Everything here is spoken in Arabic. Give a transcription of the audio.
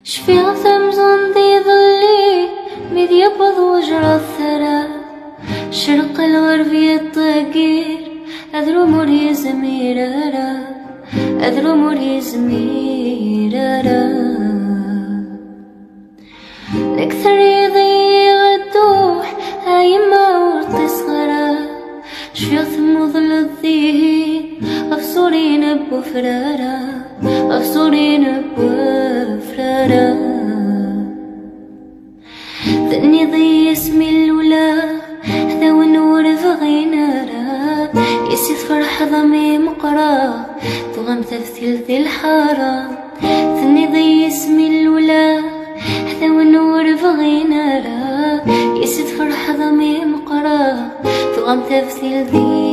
شفيغ ثمزون دي ظلي مذ يبض وجر الثرى شرق الغربي الطقير أذرو مري زميرارا أذرو مري زميرارا نكثر يضيغ الدوح هاي ما ورطي صغرا شفيغ ثم ظل الذهين أفصورين بوفرارا أفصورين بوفرارا ذني ضي اسمي الولا هذا ونور فغينارا يسيد فرح ضمي مقرا تغم تفتيل ذي الحارة ذني ضي اسمي الولا هذا ونور فغينارا يسيد فرح ضمي مقرا تغم تفتيل ذي